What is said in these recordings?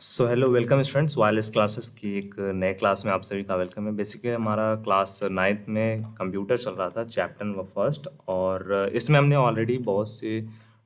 So hello welcome students, wireless classes की एक नए क्लास में आप सभी का वेलकम है। बेसिकली हमारा क्लास नाइन्थ में कंप्यूटर चल रहा था, चैप्टर नंबर फर्स्ट, और इसमें हमने ऑलरेडी बहुत से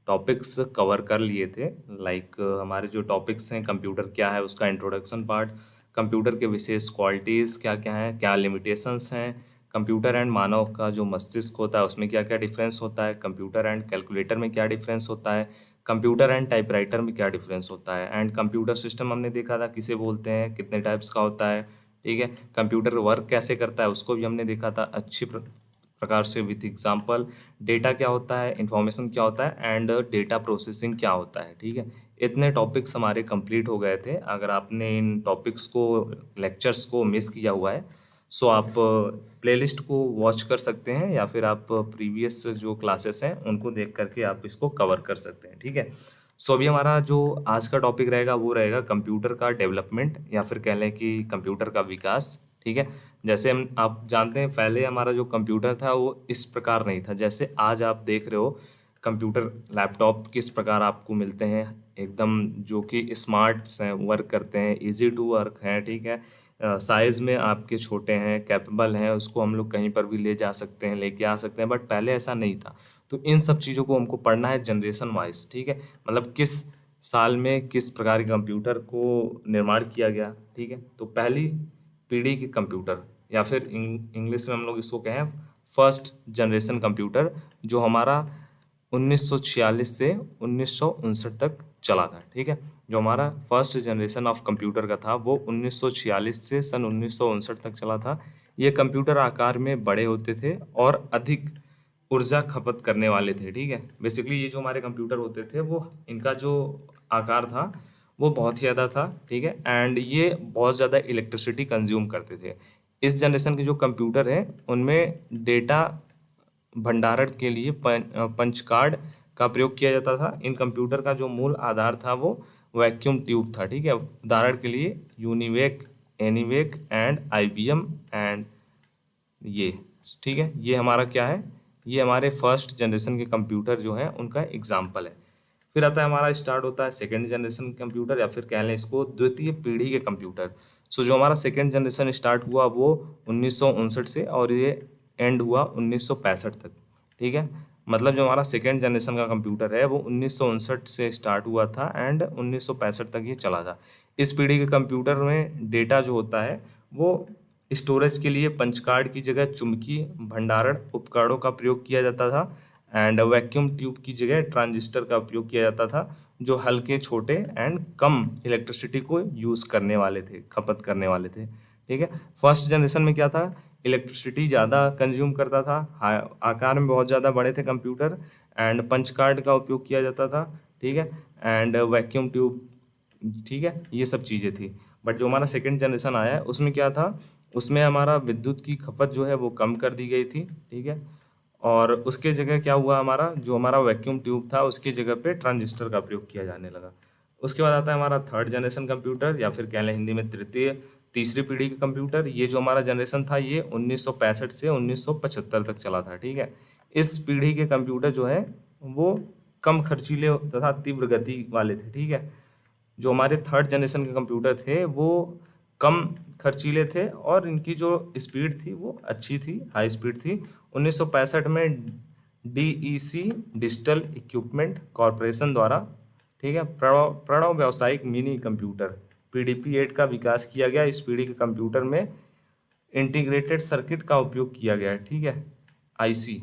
टॉपिक्स कवर कर लिए थे। लाइक हमारे जो टॉपिक्स हैं, कंप्यूटर क्या है उसका इंट्रोडक्शन पार्ट, कंप्यूटर के विशेष क्वालिटीज़ क्या क्या हैं, क्या लिमिटेशंस हैं, कंप्यूटर एंड मानव का जो मस्तिष्क होता है उसमें क्या क्या डिफरेंस होता है, कंप्यूटर एंड कैलकुलेटर में क्या डिफरेंस होता है, कंप्यूटर एंड टाइपराइटर में क्या डिफरेंस होता है, एंड कंप्यूटर सिस्टम हमने देखा था किसे बोलते हैं, कितने टाइप्स का होता है। ठीक है, कंप्यूटर वर्क कैसे करता है उसको भी हमने देखा था अच्छी प्रकार से विथ एग्जांपल। डेटा क्या होता है, इंफॉर्मेशन क्या होता है, एंड डेटा प्रोसेसिंग क्या होता है। ठीक है, इतने टॉपिक्स हमारे कंप्लीट हो गए थे। अगर आपने इन टॉपिक्स को, लेक्चर्स को मिस किया हुआ है, सो आप प्लेलिस्ट को वॉच कर सकते हैं, या फिर आप प्रीवियस जो क्लासेस हैं उनको देख करके आप इसको कवर कर सकते हैं। ठीक है, सो अभी हमारा जो आज का टॉपिक रहेगा वो रहेगा कंप्यूटर का डेवलपमेंट, या फिर कह लें कि कंप्यूटर का विकास। ठीक है, जैसे हम आप जानते हैं पहले हमारा जो कंप्यूटर था वो इस प्रकार नहीं था जैसे आज आप देख रहे हो। कंप्यूटर लैपटॉप किस प्रकार आपको मिलते हैं, एकदम जो कि स्मार्ट्स हैं, वर्क करते हैं, इजी टू वर्क हैं। ठीक है, साइज़ में आपके छोटे हैं, कैपेबल हैं, उसको हम लोग कहीं पर भी ले जा सकते हैं, लेके आ सकते हैं, बट पहले ऐसा नहीं था। तो इन सब चीज़ों को हमको पढ़ना है जनरेशन वाइज। ठीक है, मतलब किस साल में किस प्रकार के कंप्यूटर को निर्माण किया गया। ठीक है, तो पहली पीढ़ी के कंप्यूटर, या फिर इंग्लिश में हम लोग इसको कहें फर्स्ट जनरेशन कंप्यूटर, जो हमारा 1946 से 1959 तक चला था। ठीक है, जो हमारा फर्स्ट जनरेशन ऑफ कंप्यूटर का था वो 1946 से सन 1959 तक चला था। ये कंप्यूटर आकार में बड़े होते थे और अधिक ऊर्जा खपत करने वाले थे। ठीक है, बेसिकली ये जो हमारे कंप्यूटर होते थे वो, इनका जो आकार था वो बहुत ही ज़्यादा था। ठीक है, एंड ये बहुत ज़्यादा इलेक्ट्रिसिटी कंज्यूम करते थे। इस जनरेशन के जो कंप्यूटर हैं उनमें डेटा भंडारण के लिए पंच कार्ड का प्रयोग किया जाता था। इन कंप्यूटर का जो मूल आधार था वो वैक्यूम ट्यूब था। ठीक है, उदाहरण के लिए यूनिवेक, एनीवेक एंड आईबीएम एंड ये। ठीक है, ये हमारा क्या है, ये हमारे फर्स्ट जनरेशन के कंप्यूटर जो है उनका एग्जाम्पल है। फिर आता है हमारा, स्टार्ट होता है सेकेंड जनरेशन कंप्यूटर, या फिर कह लें इसको द्वितीय पीढ़ी के कंप्यूटर। सो जो हमारा सेकेंड जनरेशन स्टार्ट हुआ वो 1959 से, और ये एंड हुआ 1965 तक। ठीक है, मतलब जो हमारा सेकेंड जनरेशन का कंप्यूटर है वो 1959 से स्टार्ट हुआ था एंड 1965 तक ये चला था। इस पीढ़ी के कंप्यूटर में डेटा जो होता है वो स्टोरेज के लिए पंच कार्ड की जगह चुंबकीय भंडारण उपकरणों का प्रयोग किया जाता था, एंड वैक्यूम ट्यूब की जगह ट्रांजिस्टर का उपयोग किया जाता था, जो हल्के, छोटे एंड कम इलेक्ट्रिसिटी को यूज़ करने वाले थे, खपत करने वाले थे। ठीक है, फर्स्ट जनरेशन में क्या था, इलेक्ट्रिसिटी ज़्यादा कंज्यूम करता था, आकार में बहुत ज़्यादा बड़े थे कंप्यूटर, एंड पंच कार्ड का उपयोग किया जाता था। ठीक है, एंड वैक्यूम ट्यूब। ठीक है, ये सब चीज़ें थी। बट जो हमारा सेकेंड जनरेशन आया है उसमें क्या था, उसमें हमारा विद्युत की खपत जो है वो कम कर दी गई थी। ठीक है, और उसके जगह क्या हुआ, हमारा जो हमारा वैक्यूम ट्यूब था उसकी जगह पे ट्रांजिस्टर का प्रयोग किया जाने लगा। उसके बाद आता है हमारा थर्ड जनरेशन कंप्यूटर, या फिर कह लें हिंदी में तीसरी पीढ़ी का कंप्यूटर। ये जो हमारा जनरेशन था ये 1965 से 1975 तक चला था। ठीक है, इस पीढ़ी के कंप्यूटर जो है वो कम खर्चीले तथा तीव्र गति वाले थे। ठीक है, जो हमारे थर्ड जनरेशन के कंप्यूटर थे वो कम खर्चीले थे और इनकी जो स्पीड थी वो अच्छी थी, हाई स्पीड थी। 1965 में डीईसी, डिजिटल इक्विपमेंट कॉरपोरेशन द्वारा, ठीक है, प्रणव व्यावसायिक मिनी कंप्यूटर पीडीपी 8 का विकास किया गया। इस पीढ़ी के कंप्यूटर में इंटीग्रेटेड सर्किट का उपयोग किया गया है। ठीक है, आईसी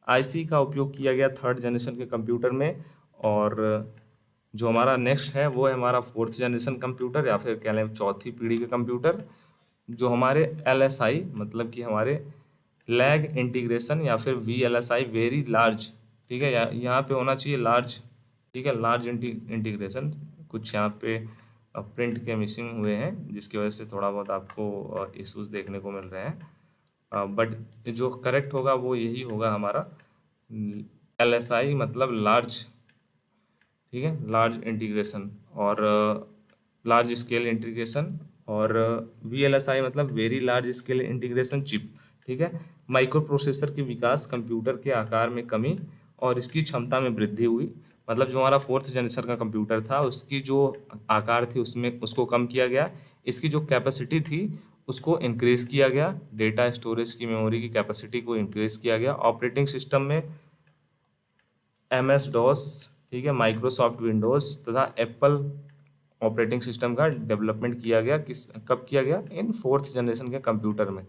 आईसी का उपयोग किया गया थर्ड जनरेशन के कंप्यूटर में। और जो हमारा नेक्स्ट है वो है हमारा फोर्थ जनरेशन कंप्यूटर, या फिर कह लें चौथी पीढ़ी के कंप्यूटर, जो हमारे एलएसआई, मतलब कि हमारे लैग इंटीग्रेशन, या फिर वीएलएसआई, वेरी लार्ज। ठीक है, यहाँ पे होना चाहिए लार्ज। ठीक है, लार्ज इंटीग्रेशन। कुछ यहाँ पे प्रिंट के मिसिंग हुए हैं जिसकी वजह से थोड़ा बहुत आपको इश्यूज देखने को मिल रहे हैं, बट जो करेक्ट होगा वो यही होगा हमारा एलएसआई, मतलब लार्ज। ठीक है, लार्ज इंटीग्रेशन और लार्ज स्केल इंटीग्रेशन, और वीएलएसआई मतलब very large scale integration chip. ठीक है, माइक्रो प्रोसेसर के विकास, कंप्यूटर के आकार में कमी और इसकी क्षमता में वृद्धि हुई। मतलब जो हमारा फोर्थ जनरेशन का कंप्यूटर था उसकी जो आकार थी उसमें उसको कम किया गया, इसकी जो कैपेसिटी थी उसको इंक्रीज किया गया, डेटा स्टोरेज की मेमोरी की कैपेसिटी को इंक्रीज किया गया, ऑपरेटिंग सिस्टम में MS डॉस, ठीक है, माइक्रोसॉफ्ट विंडोज़ तथा एप्पल ऑपरेटिंग सिस्टम का डेवलपमेंट किया गया। कब किया गया? इन फोर्थ जनरेशन के कंप्यूटर में,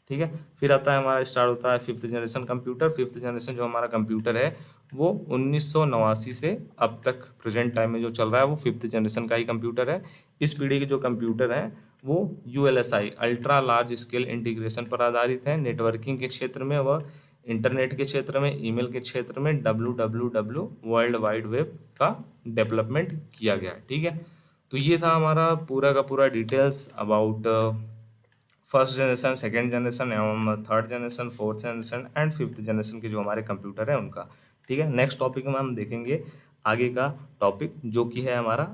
ठीक है। फिर आता है हमारा स्टार्ट होता है fifth generation computer. Fifth generation जो हमारा कंप्यूटर है वो 1989 से अब तक प्रेजेंट टाइम में जो चल रहा है वो फिफ्थ जनरेशन का ही कंप्यूटर है। इस पीढ़ी के जो कंप्यूटर हैं वो ULSI ultra large scale integration पर आधारित है। नेटवर्किंग के क्षेत्र में वह इंटरनेट के क्षेत्र में, ईमेल के क्षेत्र में WWW वर्ल्ड वाइड वेब का डेवलपमेंट किया गया, ठीक है। तो ये था हमारा पूरा का पूरा details about first generation, second generation एवं third generation, fourth generation and fifth generation के जो हमारे कंप्यूटर है उनका, ठीक है। नेक्स्ट टॉपिक में हम देखेंगे आगे का टॉपिक जो कि है हमारा